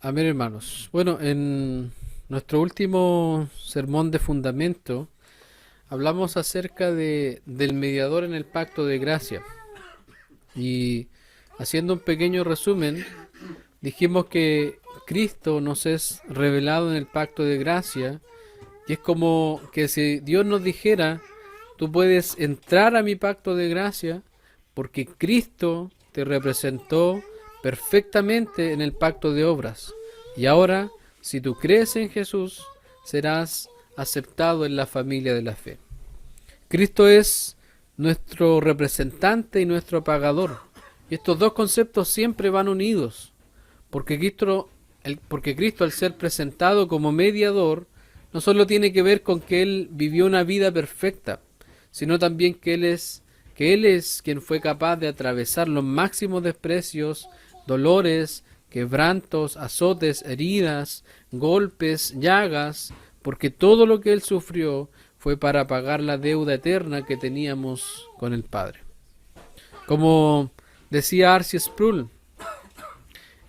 Amén, hermanos. Bueno, en nuestro último sermón de fundamento hablamos acerca del mediador en el pacto de gracia. Y haciendo un pequeño resumen, dijimos que Cristo nos es revelado en el pacto de gracia. Y es como que si Dios nos dijera, tú puedes entrar a mi pacto de gracia porque Cristo te representó perfectamente en el pacto de obras. Y ahora, si tú crees en Jesús, serás aceptado en la familia de la fe. Cristo es nuestro representante y nuestro pagador. Y estos dos conceptos siempre van unidos, porque Cristo al ser presentado como mediador, no solo tiene que ver con que Él vivió una vida perfecta, sino también que Él es quien fue capaz de atravesar los máximos desprecios, dolores, quebrantos, azotes, heridas, golpes, llagas, porque todo lo que Él sufrió fue para pagar la deuda eterna que teníamos con el Padre. Como decía R.C. Sproul,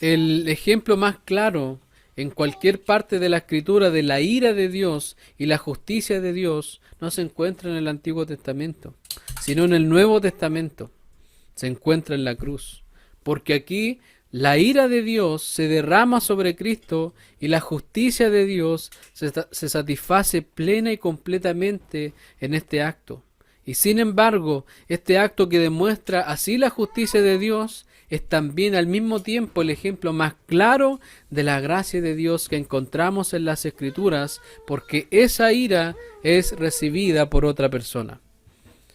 el ejemplo más claro en cualquier parte de la escritura de la ira de Dios y la justicia de Dios no se encuentra en el Antiguo Testamento, sino en el Nuevo Testamento. Se encuentra en la cruz. Porque aquí la ira de Dios se derrama sobre Cristo y la justicia de Dios se satisface plena y completamente en este acto. Y sin embargo, este acto que demuestra así la justicia de Dios es también al mismo tiempo el ejemplo más claro de la gracia de Dios que encontramos en las Escrituras, porque esa ira es recibida por otra persona.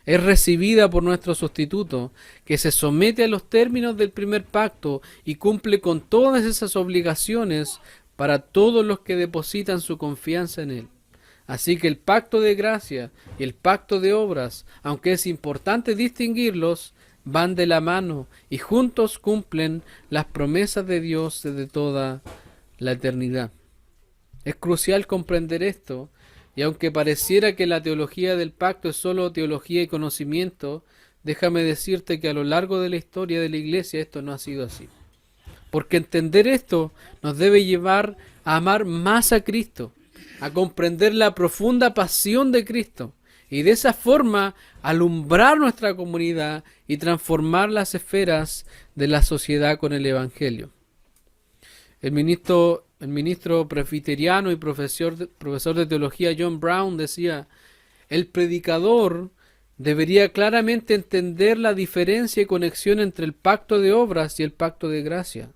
Es recibida por nuestro sustituto, que se somete a los términos del primer pacto y cumple con todas esas obligaciones para todos los que depositan su confianza en él. Así que el pacto de gracia y el pacto de obras, aunque es importante distinguirlos, van de la mano y juntos cumplen las promesas de Dios desde toda la eternidad. Es crucial comprender esto, y aunque pareciera que la teología del pacto es solo teología y conocimiento, déjame decirte que a lo largo de la historia de la Iglesia esto no ha sido así. Porque entender esto nos debe llevar a amar más a Cristo, a comprender la profunda pasión de Cristo y de esa forma alumbrar nuestra comunidad y transformar las esferas de la sociedad con el Evangelio. El ministro presbiteriano y profesor de teología John Brown decía, el predicador debería claramente entender la diferencia y conexión entre el pacto de obras y el pacto de gracia,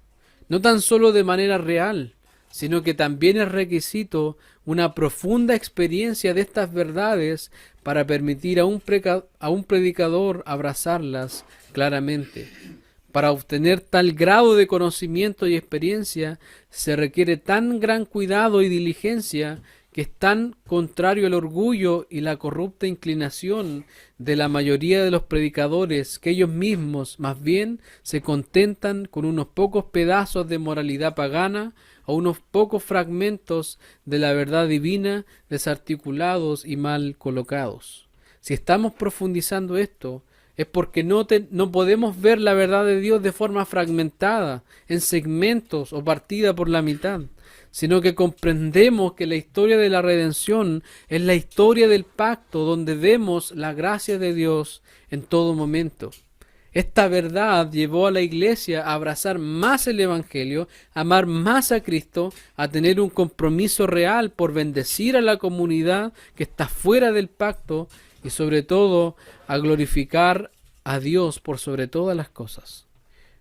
no tan solo de manera real, sino que también es requisito una profunda experiencia de estas verdades para permitir a un predicador abrazarlas claramente. Para obtener tal grado de conocimiento y experiencia se requiere tan gran cuidado y diligencia que es tan contrario al orgullo y la corrupta inclinación de la mayoría de los predicadores que ellos mismos más bien se contentan con unos pocos pedazos de moralidad pagana o unos pocos fragmentos de la verdad divina desarticulados y mal colocados. Si estamos profundizando esto, es porque no podemos ver la verdad de Dios de forma fragmentada, en segmentos o partida por la mitad, sino que comprendemos que la historia de la redención es la historia del pacto donde vemos la gracia de Dios en todo momento. Esta verdad llevó a la iglesia a abrazar más el Evangelio, a amar más a Cristo, a tener un compromiso real por bendecir a la comunidad que está fuera del pacto y sobre todo a glorificar a Dios por sobre todas las cosas.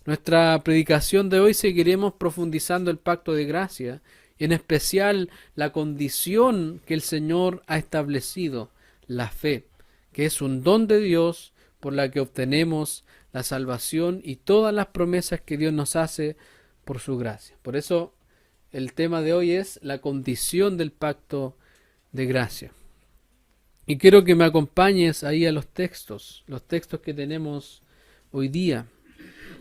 Nuestra predicación de hoy seguiremos profundizando el pacto de gracia y en especial la condición que el Señor ha establecido, la fe, que es un don de Dios por la que obtenemos la salvación y todas las promesas que Dios nos hace por su gracia. Por eso el tema de hoy es la condición del pacto de gracia. Y quiero que me acompañes ahí a los textos que tenemos hoy día.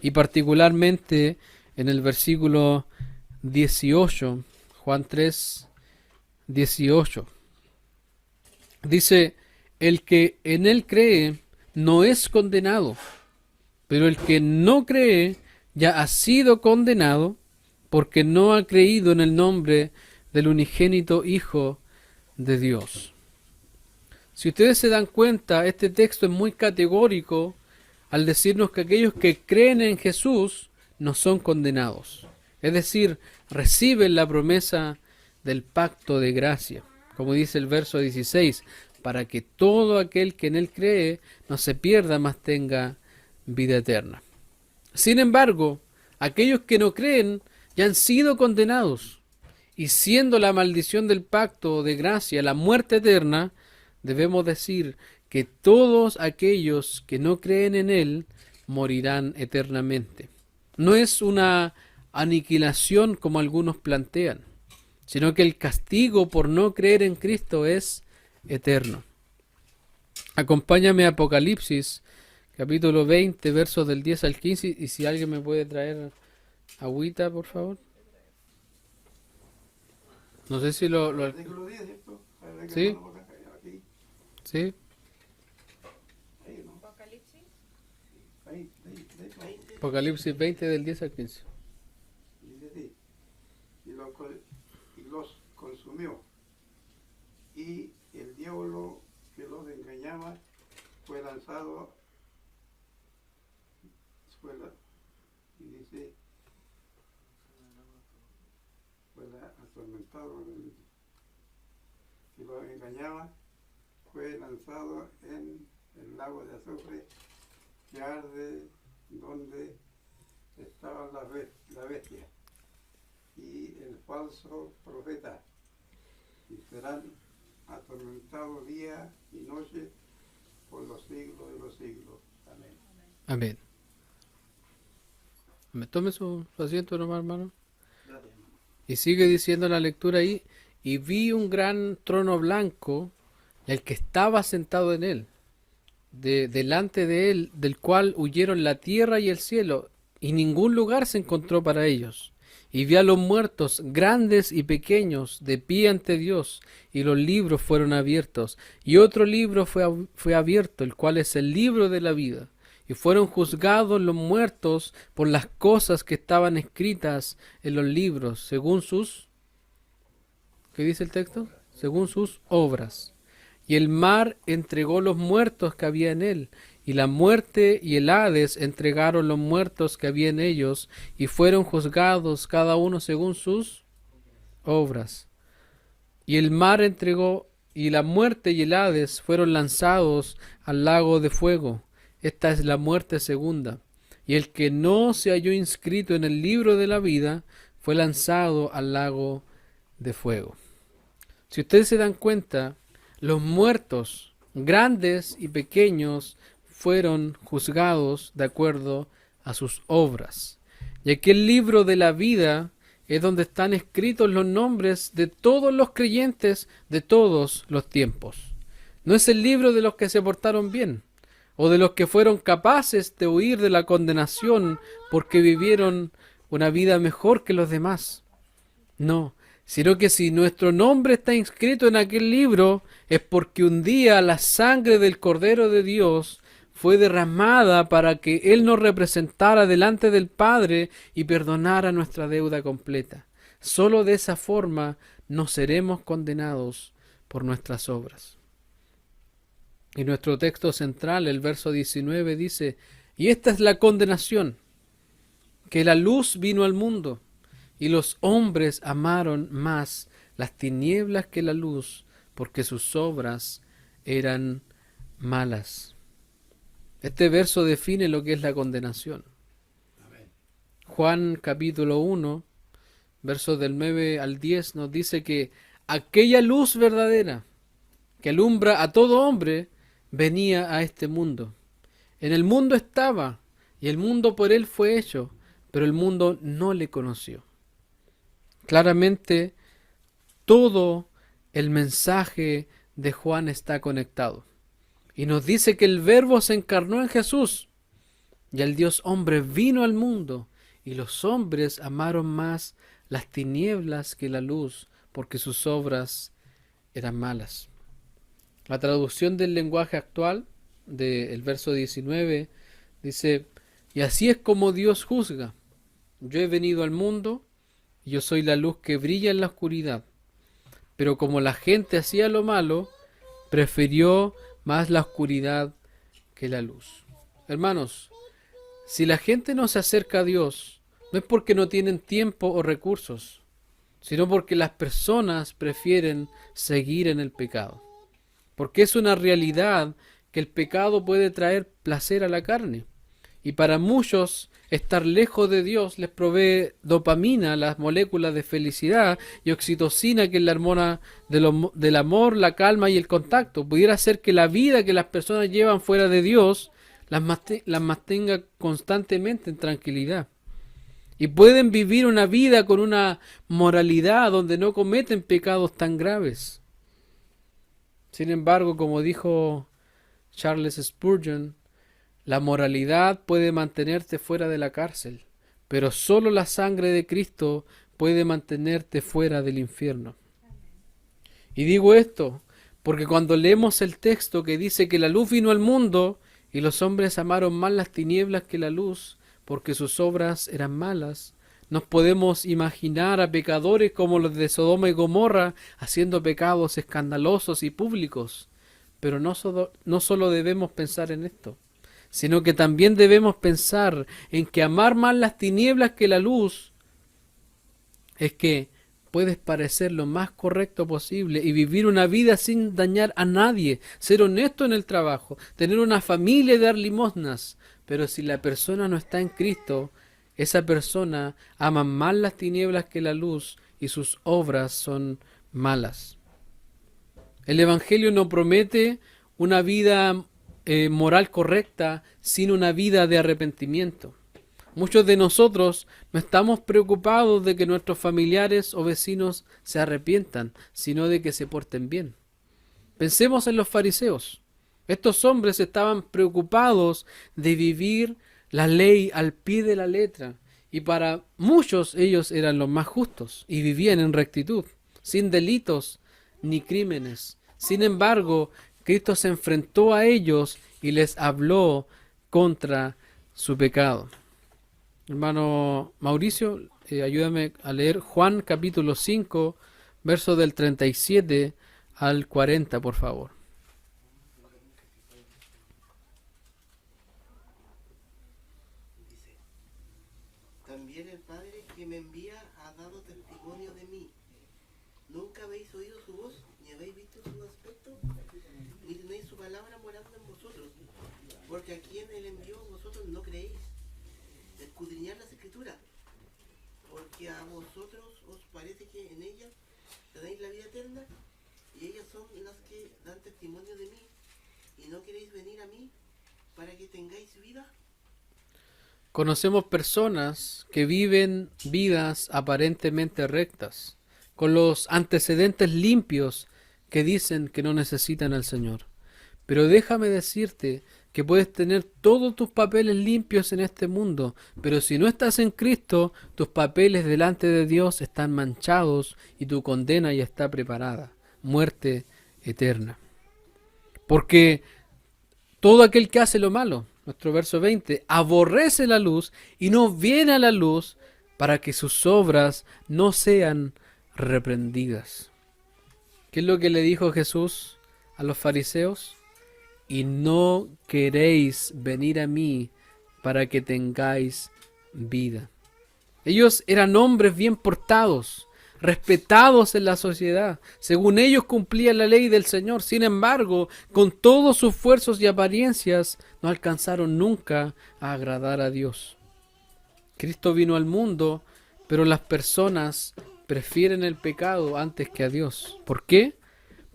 Y particularmente en el versículo 18, Juan 3, 18. Dice, el que en él cree no es condenado, pero el que no cree ya ha sido condenado porque no ha creído en el nombre del unigénito Hijo de Dios. Si ustedes se dan cuenta, este texto es muy categórico al decirnos que aquellos que creen en Jesús no son condenados. Es decir, reciben la promesa del pacto de gracia. Como dice el verso 16, para que todo aquel que en él cree no se pierda, mas tenga vida eterna. Sin embargo, aquellos que no creen ya han sido condenados, y siendo la maldición del pacto de gracia la muerte eterna, debemos decir que todos aquellos que no creen en él morirán eternamente. No es una aniquilación como algunos plantean, sino que el castigo por no creer en Cristo es eterno. Acompáñame a Apocalipsis, capítulo 20, versos del 10 al 15, y si alguien me puede traer agüita, por favor. No sé si lo... ¿Sí? ¿Sí? Apocalipsis 20 del 10 al 15. Y los consumió. Y el diablo que los engañaba fue lanzado, y dice, fue atormentado, que los engañaba fue lanzado en el lago de azufre que arde, donde estaba la bestia y el falso profeta, y serán atormentados día y noche por los siglos de los siglos. Amén. Amén. Me tome su asiento nomás, hermano. Y sigue diciendo la lectura ahí, y vi un gran trono blanco, el que estaba sentado en él, delante de él, del cual huyeron la tierra y el cielo, y ningún lugar se encontró para ellos. Y vi a los muertos, grandes y pequeños, de pie ante Dios, y los libros fueron abiertos. Y otro libro fue abierto, el cual es el libro de la vida. Y fueron juzgados los muertos por las cosas que estaban escritas en los libros, según sus... ¿Qué dice el texto? Según sus obras. Y el mar entregó los muertos que había en él, y la muerte y el Hades entregaron los muertos que había en ellos, y fueron juzgados cada uno según sus obras. Y el mar entregó, y la muerte y el Hades fueron lanzados al lago de fuego. Esta es la muerte segunda. Y el que no se halló inscrito en el libro de la vida fue lanzado al lago de fuego. Si ustedes se dan cuenta, los muertos, grandes y pequeños, fueron juzgados de acuerdo a sus obras. Y aquí el libro de la vida es donde están escritos los nombres de todos los creyentes de todos los tiempos. No es el libro de los que se portaron bien, o de los que fueron capaces de huir de la condenación porque vivieron una vida mejor que los demás. No, sino que si nuestro nombre está inscrito en aquel libro, es porque un día la sangre del Cordero de Dios fue derramada para que Él nos representara delante del Padre y perdonara nuestra deuda completa. Solo de esa forma no seremos condenados por nuestras obras. Y nuestro texto central, el verso 19, dice, y esta es la condenación, que la luz vino al mundo, y los hombres amaron más las tinieblas que la luz, porque sus obras eran malas. Este verso define lo que es la condenación. Juan capítulo 1, versos del 9 al 10, nos dice que aquella luz verdadera que alumbra a todo hombre venía a este mundo. En el mundo estaba, y el mundo por él fue hecho, pero el mundo no le conoció. Claramente, todo el mensaje de Juan está conectado. Y nos dice que el Verbo se encarnó en Jesús, y el Dios hombre vino al mundo, y los hombres amaron más las tinieblas que la luz, porque sus obras eran malas. La traducción del lenguaje actual, del verso 19, dice, y así es como Dios juzga. Yo he venido al mundo Yo soy la luz que brilla en la oscuridad. Pero como la gente hacía lo malo, prefirió más la oscuridad que la luz. Hermanos, si la gente no se acerca a Dios, no es porque no tienen tiempo o recursos, sino porque las personas prefieren seguir en el pecado. Porque es una realidad que el pecado puede traer placer a la carne. Y para muchos, estar lejos de Dios les provee dopamina, las moléculas de felicidad, y oxitocina, que es la hormona del amor, la calma y el contacto. Pudiera ser que la vida que las personas llevan fuera de Dios las mantenga constantemente en tranquilidad. Y pueden vivir una vida con una moralidad donde no cometen pecados tan graves. Sin embargo, como dijo Charles Spurgeon, la moralidad puede mantenerte fuera de la cárcel, pero solo la sangre de Cristo puede mantenerte fuera del infierno. Y digo esto porque cuando leemos el texto que dice que la luz vino al mundo y los hombres amaron más las tinieblas que la luz porque sus obras eran malas, nos podemos imaginar a pecadores como los de Sodoma y Gomorra haciendo pecados escandalosos y públicos. Pero no solo debemos pensar en esto, sino que también debemos pensar en que amar más las tinieblas que la luz es que puedes parecer lo más correcto posible y vivir una vida sin dañar a nadie, ser honesto en el trabajo, tener una familia y dar limosnas. Pero si la persona no está en Cristo, esa persona ama más las tinieblas que la luz y sus obras son malas. El Evangelio no promete una vida moral correcta sin una vida de arrepentimiento. Muchos de nosotros no estamos preocupados de que nuestros familiares o vecinos se arrepientan, sino de que se porten bien. Pensemos en los fariseos. Estos hombres estaban preocupados de vivir la ley al pie de la letra, y para muchos ellos eran los más justos y vivían en rectitud, sin delitos ni crímenes. Sin embargo, Cristo se enfrentó a ellos y les habló contra su pecado. Hermano Mauricio, ayúdame a leer Juan capítulo 5, versos del 37 al 40, por favor. Dice: También el Padre que me envía ha dado testimonio de mí. Nunca habéis oído su voz, ni habéis visto su aspecto, ni tenéis su palabra morando en vosotros, porque a quien él envió vosotros no creéis. Escudriñad las Escrituras, porque a vosotros os parece que en ellas tenéis la vida eterna, y ellas son las que dan testimonio de mí, y no queréis venir a mí para que tengáis vida. Conocemos personas que viven vidas aparentemente rectas, con los antecedentes limpios, que dicen que no necesitan al Señor. Pero déjame decirte que puedes tener todos tus papeles limpios en este mundo, pero si no estás en Cristo, tus papeles delante de Dios están manchados y tu condena ya está preparada, muerte eterna. Porque todo aquel que hace lo malo, nuestro verso 20, aborrece la luz y no viene a la luz para que sus obras no sean reprendidas. ¿Qué es lo que le dijo Jesús a los fariseos? Y no queréis venir a mí para que tengáis vida. Ellos eran hombres bien portados, respetados en la sociedad. Según ellos cumplían la ley del Señor. Sin embargo, con todos sus esfuerzos y apariencias, no alcanzaron nunca a agradar a Dios. Cristo vino al mundo, pero las personas prefieren el pecado antes que a Dios. ¿Por qué?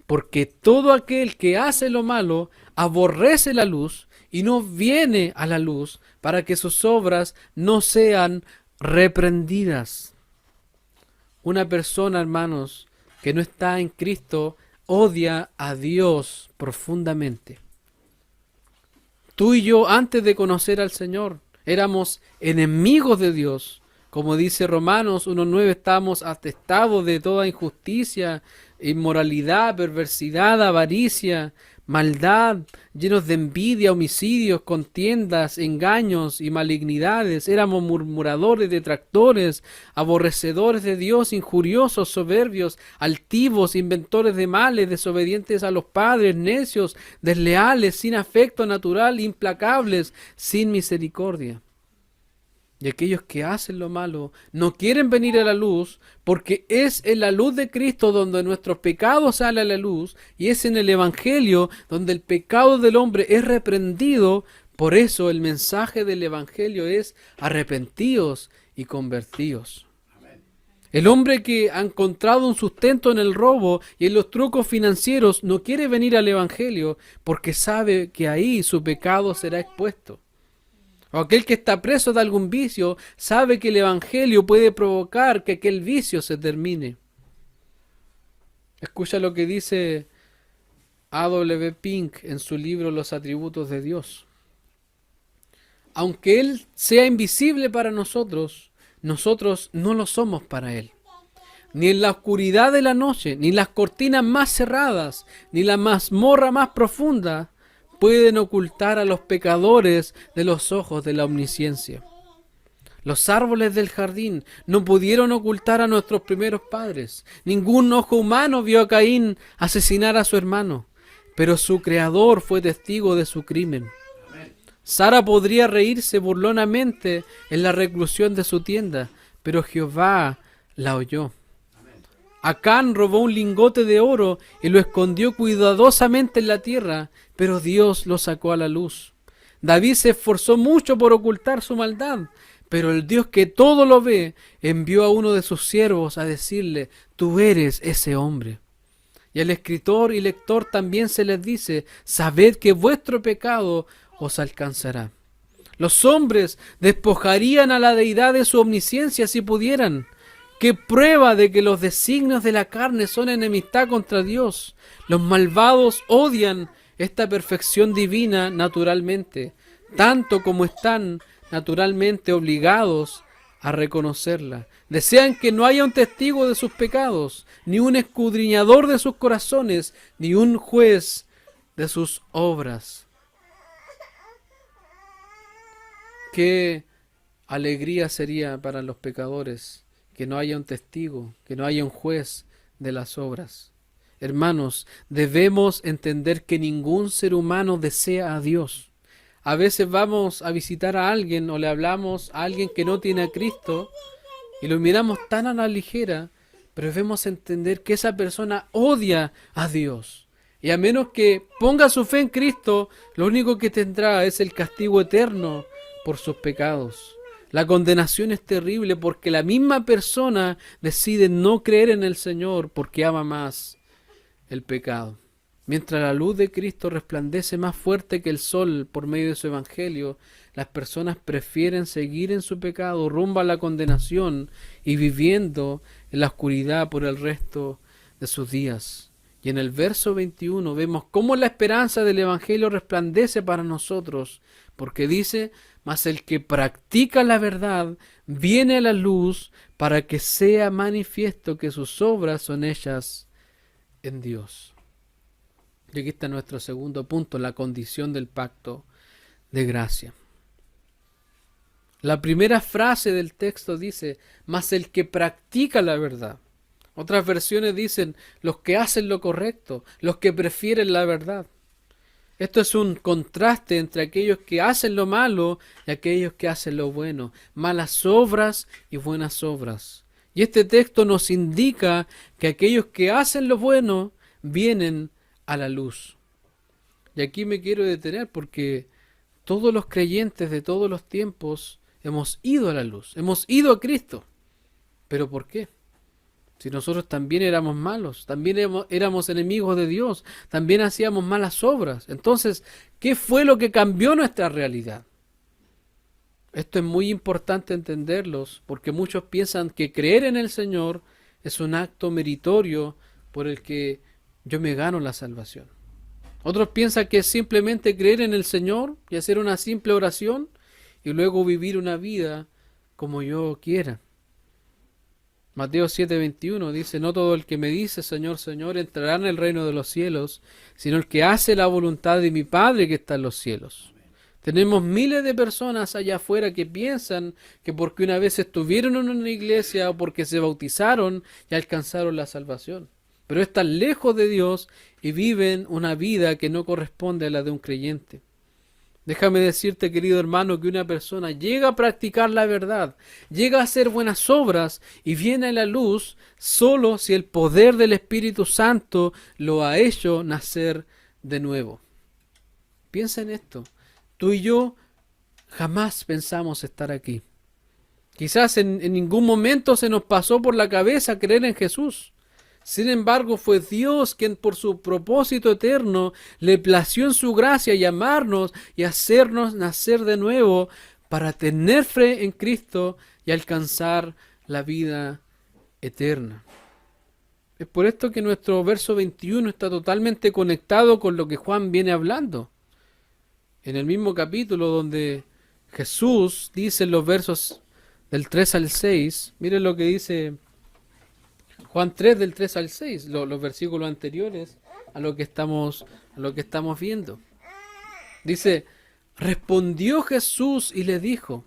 Porque todo aquel que hace lo malo aborrece la luz y no viene a la luz para que sus obras no sean reprendidas. Una persona, hermanos, que no está en Cristo odia a Dios profundamente. Tú y yo, antes de conocer al Señor, éramos enemigos de Dios. Como dice Romanos 1:9, estamos atestados de toda injusticia, inmoralidad, perversidad, avaricia. maldad, llenos de envidia, homicidios, contiendas, engaños y malignidades. Éramos murmuradores, detractores, aborrecedores de Dios, injuriosos, soberbios, altivos, inventores de males, desobedientes a los padres, necios, desleales, sin afecto natural, implacables, sin misericordia. Y aquellos que hacen lo malo no quieren venir a la luz, porque es en la luz de Cristo donde nuestros pecados salen a la luz, y es en el Evangelio donde el pecado del hombre es reprendido. Por eso el mensaje del Evangelio es: arrepentíos y convertíos. El hombre que ha encontrado un sustento en el robo y en los trucos financieros no quiere venir al Evangelio porque sabe que ahí su pecado será expuesto. O aquel que está preso de algún vicio sabe que el Evangelio puede provocar que aquel vicio se termine. Escucha lo que dice A.W. Pink en su libro Los atributos de Dios. Aunque Él sea invisible para nosotros, nosotros no lo somos para Él. Ni en la oscuridad de la noche, ni las cortinas más cerradas, ni la mazmorra más profunda pueden ocultar a los pecadores de los ojos de la omnisciencia. Los árboles del jardín no pudieron ocultar a nuestros primeros padres. Ningún ojo humano vio a Caín asesinar a su hermano, pero su creador fue testigo de su crimen. Sara podría reírse burlonamente en la reclusión de su tienda, pero Jehová la oyó. Acán robó un lingote de oro y lo escondió cuidadosamente en la tierra, pero Dios lo sacó a la luz. David se esforzó mucho por ocultar su maldad, pero el Dios que todo lo ve envió a uno de sus siervos a decirle: tú eres ese hombre. Y al escritor y lector también se les dice: sabed que vuestro pecado os alcanzará. Los hombres despojarían a la deidad de su omnisciencia si pudieran. ¡Qué prueba de que los designios de la carne son enemistad contra Dios! Los malvados odian esta perfección divina naturalmente, tanto como están naturalmente obligados a reconocerla. Desean que no haya un testigo de sus pecados, ni un escudriñador de sus corazones, ni un juez de sus obras. ¡Qué alegría sería para los pecadores que no haya un testigo, que no haya un juez de las obras! Hermanos, debemos entender que ningún ser humano desea a Dios. A veces vamos a visitar a alguien o le hablamos a alguien que no tiene a Cristo y lo miramos tan a la ligera, pero debemos entender que esa persona odia a Dios. Y a menos que ponga su fe en Cristo, lo único que tendrá es el castigo eterno por sus pecados. La condenación es terrible porque la misma persona decide no creer en el Señor porque ama más el pecado. Mientras la luz de Cristo resplandece más fuerte que el sol por medio de su evangelio, las personas prefieren seguir en su pecado rumbo a la condenación y viviendo en la oscuridad por el resto de sus días. Y en el verso 21 vemos cómo la esperanza del evangelio resplandece para nosotros, porque dice: mas el que practica la verdad viene a la luz para que sea manifiesto que sus obras son hechas en Dios. Y aquí está nuestro segundo punto, la condición del pacto de gracia. La primera frase del texto dice: mas el que practica la verdad. Otras versiones dicen: los que hacen lo correcto, los que prefieren la verdad. Esto es un contraste entre aquellos que hacen lo malo y aquellos que hacen lo bueno. Malas obras y buenas obras. Y este texto nos indica que aquellos que hacen lo bueno vienen a la luz. Y aquí me quiero detener porque todos los creyentes de todos los tiempos hemos ido a la luz, hemos ido a Cristo. ¿Pero por qué? Si nosotros también éramos malos, también éramos enemigos de Dios, también hacíamos malas obras. Entonces, ¿qué fue lo que cambió nuestra realidad? Esto es muy importante entenderlos, porque muchos piensan que creer en el Señor es un acto meritorio por el que yo me gano la salvación. Otros piensan que es simplemente creer en el Señor y hacer una simple oración y luego vivir una vida como yo quiera. Mateo 7:21 dice, no todo el que me dice Señor, Señor entrará en el reino de los cielos, sino el que hace la voluntad de mi Padre que está en los cielos. Tenemos miles de personas allá afuera que piensan que porque una vez estuvieron en una iglesia o porque se bautizaron y alcanzaron la salvación. Pero están lejos de Dios y viven una vida que no corresponde a la de un creyente. Déjame decirte, querido hermano, que una persona llega a practicar la verdad, llega a hacer buenas obras y viene a la luz solo si el poder del Espíritu Santo lo ha hecho nacer de nuevo. Piensa en esto. Tú y yo jamás pensamos estar aquí. Quizás en ningún momento se nos pasó por la cabeza creer en Jesús. Sin embargo, fue Dios quien por su propósito eterno le plació en su gracia llamarnos y hacernos nacer de nuevo para tener fe en Cristo y alcanzar la vida eterna. Es por esto que nuestro verso 21 está totalmente conectado con lo que Juan viene hablando. En el mismo capítulo donde Jesús dice en los versos del 3 al 6, miren lo que dice Juan 3 del 3 al 6, los versículos anteriores a lo que estamos viendo. Dice, respondió Jesús y le dijo,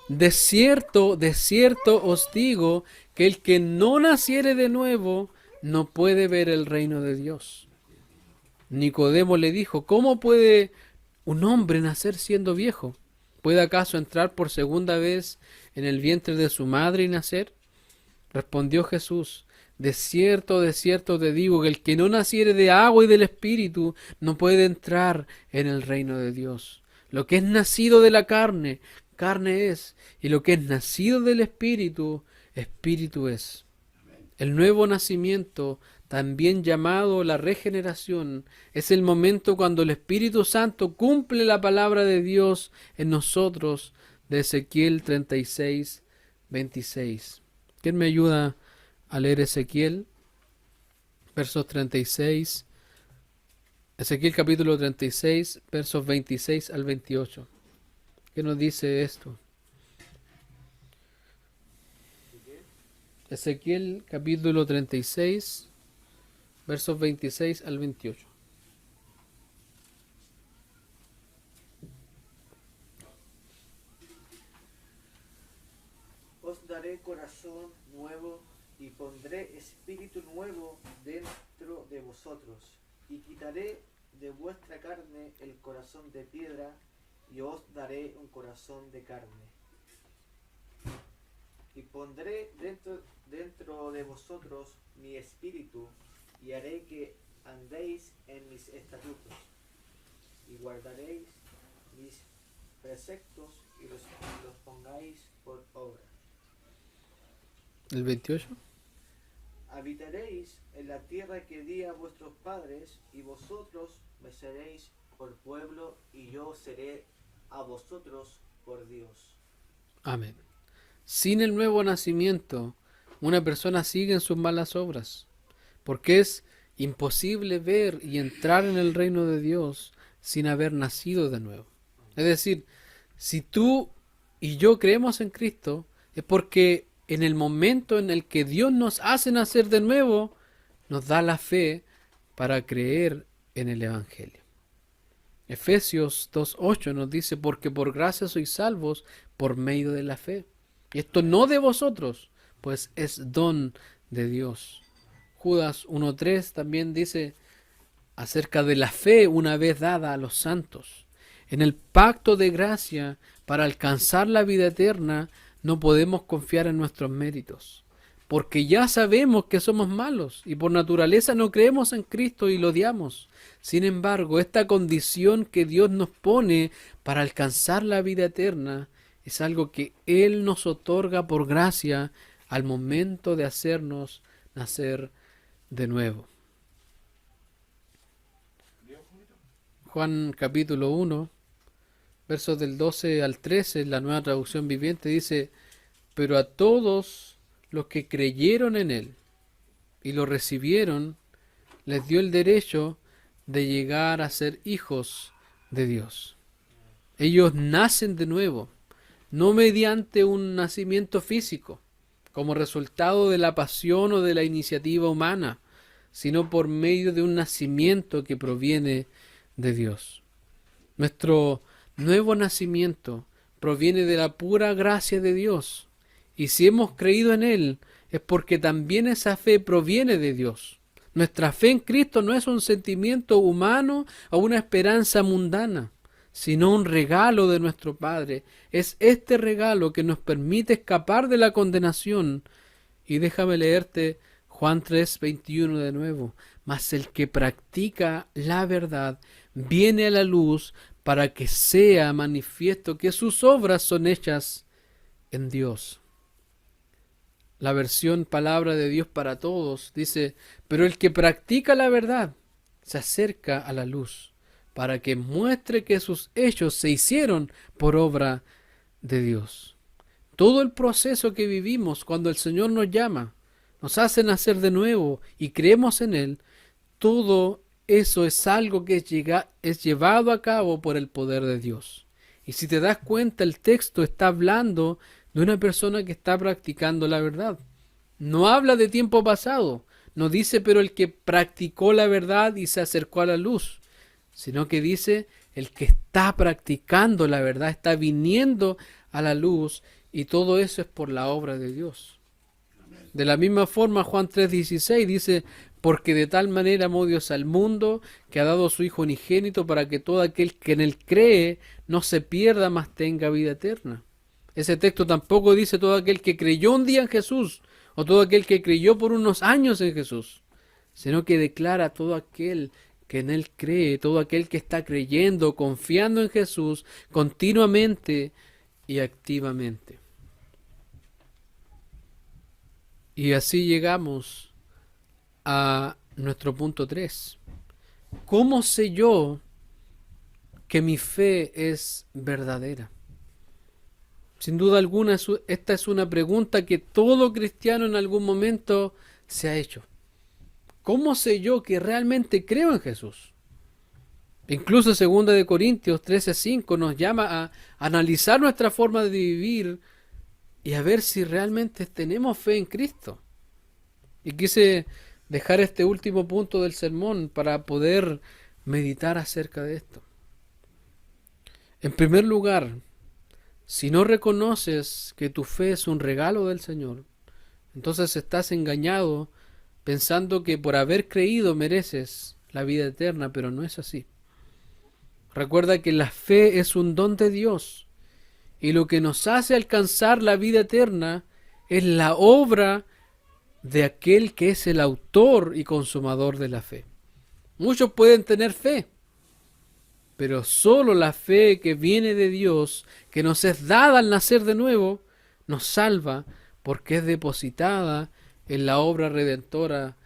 de cierto os digo que el que no naciere de nuevo no puede ver el reino de Dios. Nicodemo le dijo, ¿cómo puede un hombre nacer siendo viejo? ¿Puede acaso entrar por segunda vez en el vientre de su madre y nacer? Respondió Jesús, de cierto te digo que el que no naciere de agua y del Espíritu no puede entrar en el reino de Dios. Lo que es nacido de la carne, carne es, y lo que es nacido del Espíritu, Espíritu es. El nuevo nacimiento, también llamado la regeneración, es el momento cuando el Espíritu Santo cumple la palabra de Dios en nosotros, de Ezequiel 36, 26. ¿Quién me ayuda a leer Ezequiel? Versos 36. Ezequiel capítulo 36, versos 26 al 28. ¿Qué nos dice esto? Ezequiel capítulo 36, versos 26 al 28. Os daré corazón nuevo y pondré espíritu nuevo dentro de vosotros, y quitaré de vuestra carne el corazón de piedra, y os daré un corazón de carne. Y pondré dentro de vosotros mi espíritu, y haré que andéis en mis estatutos, y guardaréis mis preceptos, y los pongáis por obra. ¿El 28? Habitaréis en la tierra que di a vuestros padres, y vosotros me seréis por pueblo, y yo seré a vosotros por Dios. Amén. Sin el nuevo nacimiento, una persona sigue en sus malas obras, porque es imposible ver y entrar en el reino de Dios sin haber nacido de nuevo. Es decir, si tú y yo creemos en Cristo, es porque en el momento en el que Dios nos hace nacer de nuevo, nos da la fe para creer en el Evangelio. Efesios 2:8 nos dice, porque por gracia sois salvos por medio de la fe. Y esto no de vosotros, pues es don de Dios. Judas 1:3 también dice acerca de la fe una vez dada a los santos. En el pacto de gracia para alcanzar la vida eterna no podemos confiar en nuestros méritos, porque ya sabemos que somos malos y por naturaleza no creemos en Cristo y lo odiamos. Sin embargo, esta condición que Dios nos pone para alcanzar la vida eterna es algo que Él nos otorga por gracia al momento de hacernos nacer de nuevo. Juan capítulo 1, versos del 12 al 13, la Nueva Traducción Viviente dice, pero a todos los que creyeron en Él y lo recibieron, les dio el derecho de llegar a ser hijos de Dios. Ellos nacen de nuevo, no mediante un nacimiento físico, como resultado de la pasión o de la iniciativa humana, sino por medio de un nacimiento que proviene de Dios. Nuestro nuevo nacimiento proviene de la pura gracia de Dios, y si hemos creído en Él, es porque también esa fe proviene de Dios. Nuestra fe en Cristo no es un sentimiento humano o una esperanza mundana, sino un regalo de nuestro Padre. Es este regalo que nos permite escapar de la condenación. Y déjame leerte Juan 3:21 de nuevo. Mas el que practica la verdad viene a la luz para que sea manifiesto que sus obras son hechas en Dios. La versión Palabra de Dios para Todos dice: pero el que practica la verdad se acerca a la luz para que muestre que sus hechos se hicieron por obra de Dios. Todo el proceso que vivimos cuando el Señor nos llama, nos hace nacer de nuevo y creemos en Él, todo eso es algo que es llevado a cabo por el poder de Dios. Y si te das cuenta, el texto está hablando de una persona que está practicando la verdad. No habla de tiempo pasado, no dice pero el que practicó la verdad y se acercó a la luz, sino que dice el que está practicando la verdad, está viniendo a la luz, y todo eso es por la obra de Dios. De la misma forma, Juan 3:16 dice: porque de tal manera amó Dios al mundo, que ha dado a su Hijo unigénito, para que todo aquel que en Él cree no se pierda, mas tenga vida eterna. Ese texto tampoco dice todo aquel que creyó un día en Jesús, o todo aquel que creyó por unos años en Jesús, sino que declara todo aquel que en Él cree, todo aquel que está creyendo, confiando en Jesús continuamente y activamente. Y así llegamos a nuestro punto 3. ¿Cómo sé yo que mi fe es verdadera? Sin duda alguna, esta es una pregunta que todo cristiano en algún momento se ha hecho. ¿Cómo sé yo que realmente creo en Jesús? Incluso 2 Corintios 13:5 nos llama a analizar nuestra forma de vivir y a ver si realmente tenemos fe en Cristo. Y quise dejar este último punto del sermón para poder meditar acerca de esto. En primer lugar, si no reconoces que tu fe es un regalo del Señor, entonces estás engañado pensando que por haber creído mereces la vida eterna, pero no es así. Recuerda que la fe es un don de Dios, y lo que nos hace alcanzar la vida eterna es la obra de aquel que es el autor y consumador de la fe. Muchos pueden tener fe, pero solo la fe que viene de Dios, que nos es dada al nacer de nuevo, nos salva porque es depositada en la obra redentora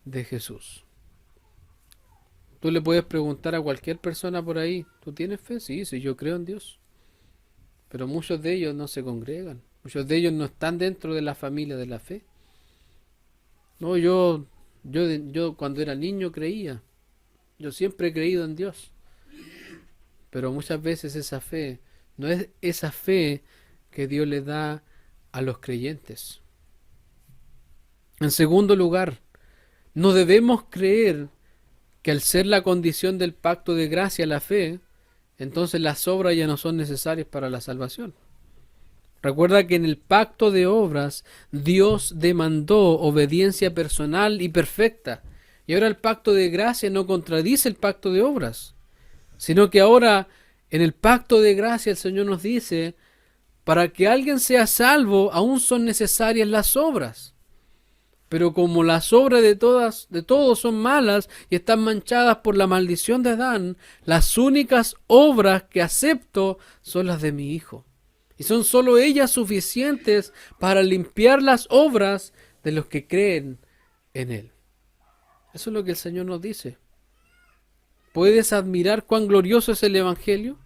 de Jesús. Tú le puedes preguntar a cualquier persona por ahí: ¿tú tienes fe? Sí, yo creo en Dios. Pero muchos de ellos no se congregan, muchos de ellos no están dentro de la familia de la fe. No, yo cuando era niño creía, yo siempre he creído en Dios. Pero muchas veces esa fe no es esa fe que Dios le da a los creyentes. En segundo lugar, no debemos creer que al ser la condición del pacto de gracia la fe, entonces las obras ya no son necesarias para la salvación. Recuerda que en el pacto de obras Dios demandó obediencia personal y perfecta, y ahora el pacto de gracia no contradice el pacto de obras, sino que ahora en el pacto de gracia el Señor nos dice: para que alguien sea salvo aún son necesarias las obras. Pero como las obras de todos son malas y están manchadas por la maldición de Adán, las únicas obras que acepto son las de mi Hijo. Y son solo ellas suficientes para limpiar las obras de los que creen en Él. Eso es lo que el Señor nos dice. ¿Puedes admirar cuán glorioso es el Evangelio?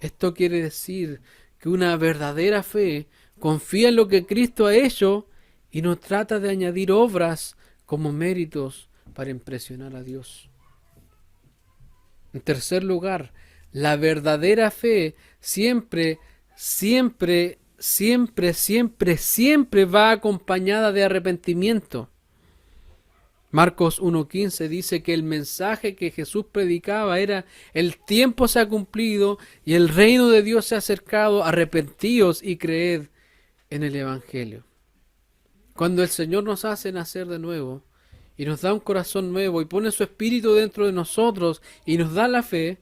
Esto quiere decir que una verdadera fe confía en lo que Cristo ha hecho y no trata de añadir obras como méritos para impresionar a Dios. En tercer lugar, la verdadera fe siempre siempre, siempre, siempre va acompañada de arrepentimiento. Marcos 1:15 dice que el mensaje que Jesús predicaba era: el tiempo se ha cumplido y el reino de Dios se ha acercado, arrepentíos y creed en el Evangelio. Cuando el Señor nos hace nacer de nuevo y nos da un corazón nuevo y pone su espíritu dentro de nosotros y nos da la fe,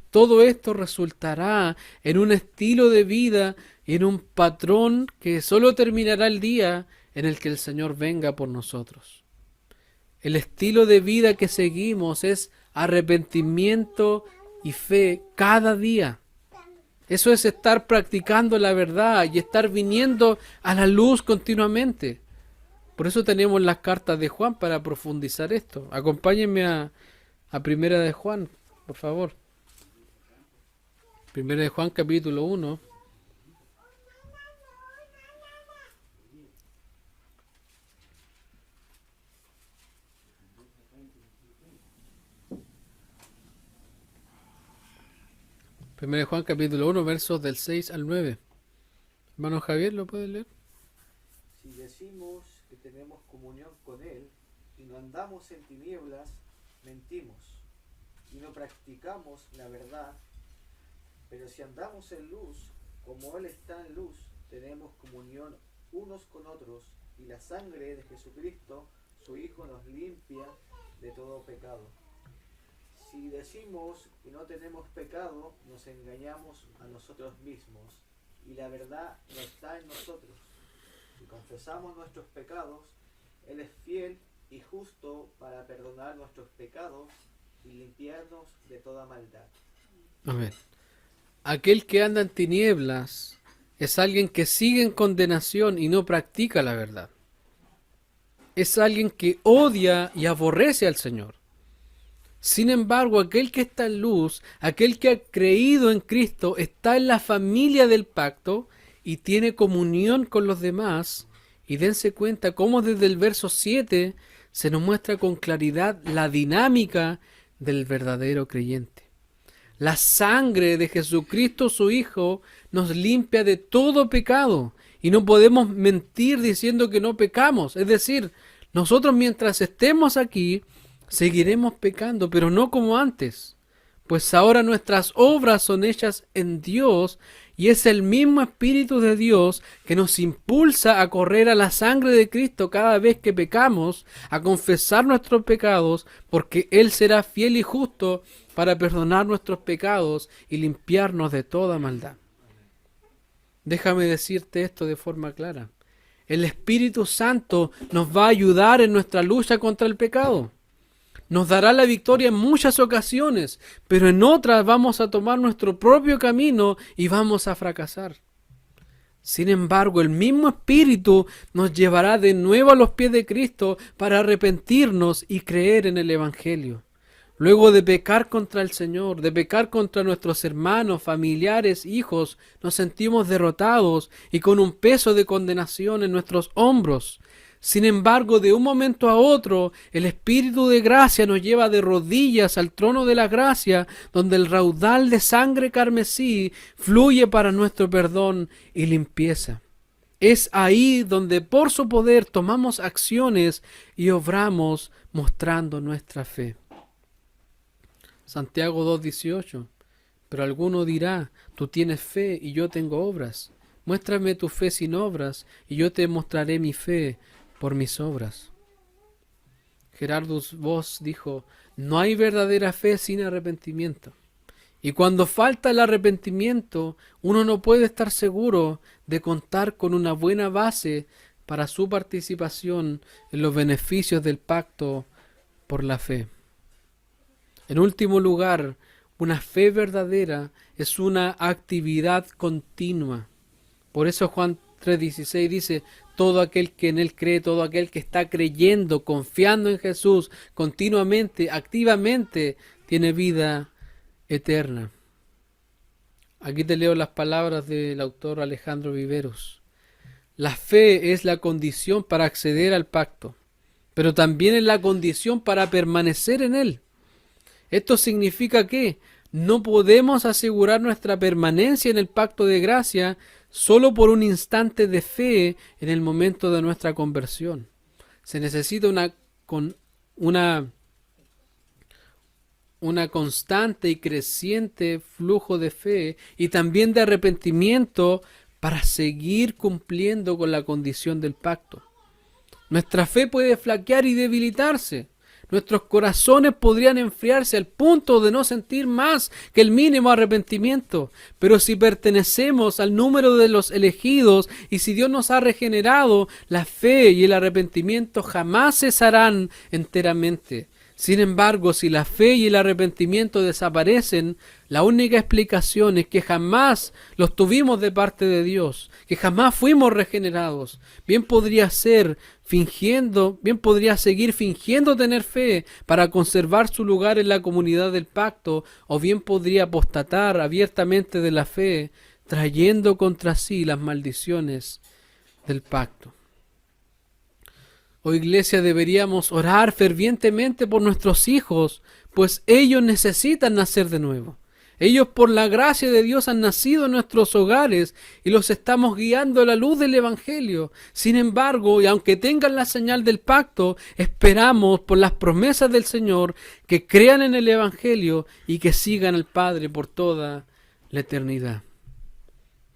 todo esto resultará en un estilo de vida y en un patrón que solo terminará el día en el que el Señor venga por nosotros. El estilo de vida que seguimos es arrepentimiento y fe cada día. Eso es estar practicando la verdad y estar viniendo a la luz continuamente. Por eso tenemos las cartas de Juan para profundizar esto. Acompáñenme a Primera de Juan, por favor. Primera de Juan, capítulo 1. Primera de Juan, capítulo 1, versos del 6 al 9. Hermano Javier, ¿lo puede leer? Si decimos que tenemos comunión con Él y no andamos en tinieblas, mentimos y no practicamos la verdad. Pero si andamos en luz, como Él está en luz, tenemos comunión unos con otros, y la sangre de Jesucristo, su Hijo, nos limpia de todo pecado. Si decimos que no tenemos pecado, nos engañamos a nosotros mismos, y la verdad no está en nosotros. Si confesamos nuestros pecados, Él es fiel y justo para perdonar nuestros pecados y limpiarnos de toda maldad. Amén. Aquel que anda en tinieblas es alguien que sigue en condenación y no practica la verdad. Es alguien que odia y aborrece al Señor. Sin embargo, aquel que está en luz, aquel que ha creído en Cristo, está en la familia del pacto y tiene comunión con los demás. Y dense cuenta cómo desde el verso 7 se nos muestra con claridad la dinámica del verdadero creyente. La sangre de Jesucristo, su Hijo, nos limpia de todo pecado. Y no podemos mentir diciendo que no pecamos. Es decir, nosotros mientras estemos aquí, seguiremos pecando, pero no como antes, pues ahora nuestras obras son hechas en Dios y es el mismo Espíritu de Dios que nos impulsa a correr a la sangre de Cristo cada vez que pecamos, a confesar nuestros pecados, porque Él será fiel y justo para perdonar nuestros pecados y limpiarnos de toda maldad. Déjame decirte esto de forma clara. El Espíritu Santo nos va a ayudar en nuestra lucha contra el pecado. Nos dará la victoria en muchas ocasiones, pero en otras vamos a tomar nuestro propio camino y vamos a fracasar. Sin embargo, el mismo Espíritu nos llevará de nuevo a los pies de Cristo para arrepentirnos y creer en el Evangelio. Luego de pecar contra el Señor, de pecar contra nuestros hermanos, familiares, hijos, nos sentimos derrotados y con un peso de condenación en nuestros hombros. Sin embargo, de un momento a otro, el Espíritu de gracia nos lleva de rodillas al trono de la gracia, donde el raudal de sangre carmesí fluye para nuestro perdón y limpieza. Es ahí donde por su poder tomamos acciones y obramos mostrando nuestra fe. Santiago 2:18. Pero alguno dirá: tú tienes fe y yo tengo obras. Muéstrame tu fe sin obras y yo te mostraré mi fe por mis obras. Gerardus Voss dijo: no hay verdadera fe sin arrepentimiento. Y cuando falta el arrepentimiento, uno no puede estar seguro de contar con una buena base para su participación en los beneficios del pacto por la fe. En último lugar, una fe verdadera es una actividad continua. Por eso Juan 3:16 dice: todo aquel que en Él cree, todo aquel que está creyendo, confiando en Jesús continuamente, activamente, tiene vida eterna. Aquí te leo las palabras del autor Alejandro Viveros. La fe es la condición para acceder al pacto, pero también es la condición para permanecer en él. Esto significa que no podemos asegurar nuestra permanencia en el pacto de gracia solo por un instante de fe en el momento de nuestra conversión. Se necesita una constante y creciente flujo de fe y también de arrepentimiento para seguir cumpliendo con la condición del pacto. Nuestra fe puede flaquear y debilitarse. Nuestros corazones podrían enfriarse al punto de no sentir más que el mínimo arrepentimiento. Pero si pertenecemos al número de los elegidos y si Dios nos ha regenerado, la fe y el arrepentimiento jamás cesarán enteramente. Sin embargo, si la fe y el arrepentimiento desaparecen, la única explicación es que jamás los tuvimos de parte de Dios, que jamás fuimos regenerados. Bien podría seguir fingiendo tener fe para conservar su lugar en la comunidad del pacto, o bien podría apostatar abiertamente de la fe, trayendo contra sí las maldiciones del pacto. Oh iglesia, deberíamos orar fervientemente por nuestros hijos, pues ellos necesitan nacer de nuevo. Ellos por la gracia de Dios han nacido en nuestros hogares y los estamos guiando a la luz del Evangelio. Sin embargo, y aunque tengan la señal del pacto, esperamos por las promesas del Señor que crean en el Evangelio y que sigan al Padre por toda la eternidad.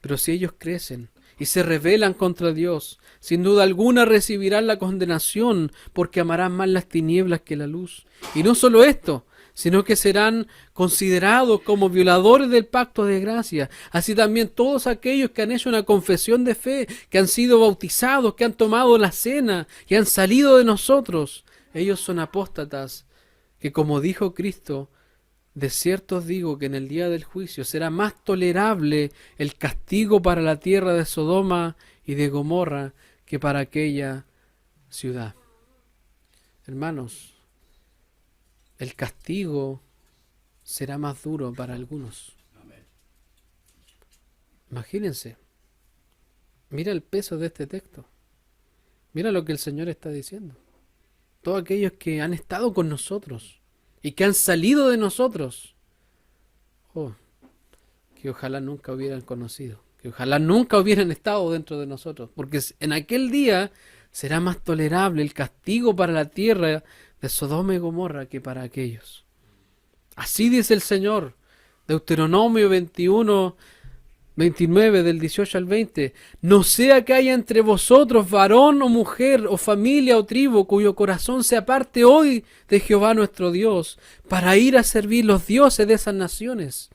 Pero si ellos crecen y se rebelan contra Dios, sin duda alguna recibirán la condenación porque amarán más las tinieblas que la luz. Y no solo esto, sino que serán considerados como violadores del pacto de gracia. Así también todos aquellos que han hecho una confesión de fe, que han sido bautizados, que han tomado la cena y han salido de nosotros, ellos son apóstatas que, como dijo Cristo, de cierto os digo que en el día del juicio será más tolerable el castigo para la tierra de Sodoma y de Gomorra que para aquella ciudad. Hermanos, el castigo será más duro para algunos. Imagínense, mira el peso de este texto. Mira lo que el Señor está diciendo. Todos aquellos que han estado con nosotros y que han salido de nosotros, que ojalá nunca hubieran conocido, que ojalá nunca hubieran estado dentro de nosotros, porque en aquel día será más tolerable el castigo para la tierra de Sodoma y Gomorra que para aquellos. Así dice el Señor, Deuteronomio 21, 29, del 18 al 20. No sea que haya entre vosotros varón o mujer o familia o tribu cuyo corazón se aparte hoy de Jehová nuestro Dios para ir a servir los dioses de esas naciones.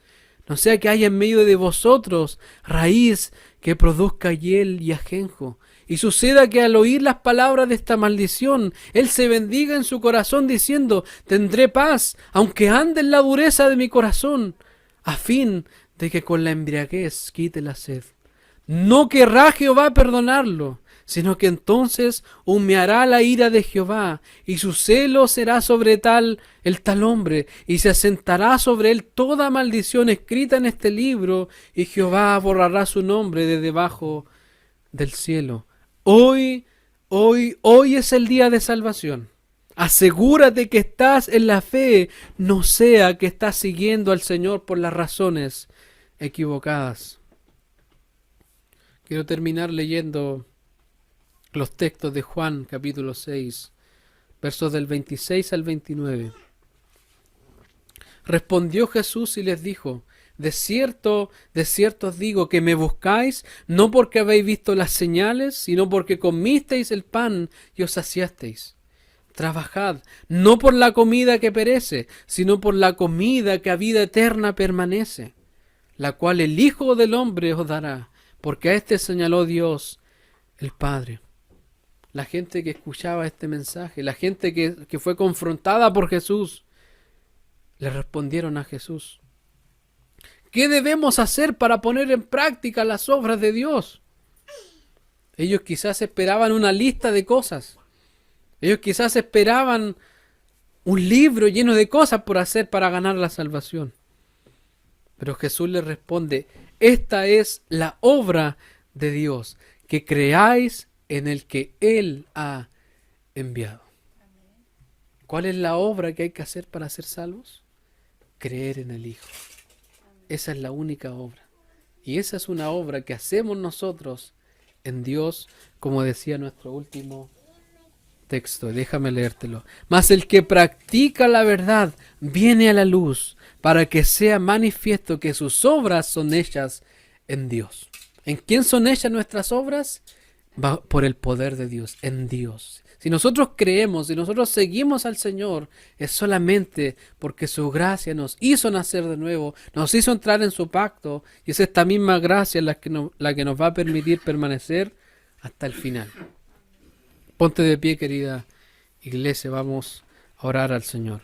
No sea que haya en medio de vosotros raíz que produzca hiel y ajenjo. Y suceda que al oír las palabras de esta maldición, él se bendiga en su corazón diciendo: tendré paz, aunque ande en la dureza de mi corazón, a fin de que con la embriaguez quite la sed. No querrá Jehová perdonarlo, sino que entonces humeará la ira de Jehová, y su celo será sobre el tal hombre, y se asentará sobre él toda maldición escrita en este libro, y Jehová borrará su nombre de debajo del cielo. Hoy es el día de salvación. Asegúrate que estás en la fe, no sea que estás siguiendo al Señor por las razones equivocadas. Quiero terminar leyendo los textos de Juan capítulo 6, versos del 26 al 29. Respondió Jesús y les dijo: de cierto os digo que me buscáis, no porque habéis visto las señales, sino porque comisteis el pan y os saciasteis. Trabajad, no por la comida que perece, sino por la comida que a vida eterna permanece, la cual el Hijo del Hombre os dará, porque a este señaló Dios el Padre. La gente que escuchaba este mensaje, la gente que fue confrontada por Jesús, le respondieron a Jesús: ¿qué debemos hacer para poner en práctica las obras de Dios? Ellos quizás esperaban una lista de cosas. Ellos quizás esperaban un libro lleno de cosas por hacer para ganar la salvación. Pero Jesús les responde: esta es la obra de Dios, que creáis en el que Él ha enviado. ¿Cuál es la obra que hay que hacer para ser salvos? Creer en el Hijo. Esa es la única obra. Y esa es una obra que hacemos nosotros en Dios, como decía nuestro último texto. Déjame leértelo. Mas el que practica la verdad viene a la luz para que sea manifiesto que sus obras son hechas en Dios. ¿En quién son hechas nuestras obras? Por el poder de Dios, en Dios. Si nosotros creemos, si nosotros seguimos al Señor, es solamente porque su gracia nos hizo nacer de nuevo, nos hizo entrar en su pacto, y es esta misma gracia la que nos va a permitir permanecer hasta el final. Ponte de pie, querida iglesia, vamos a orar al Señor.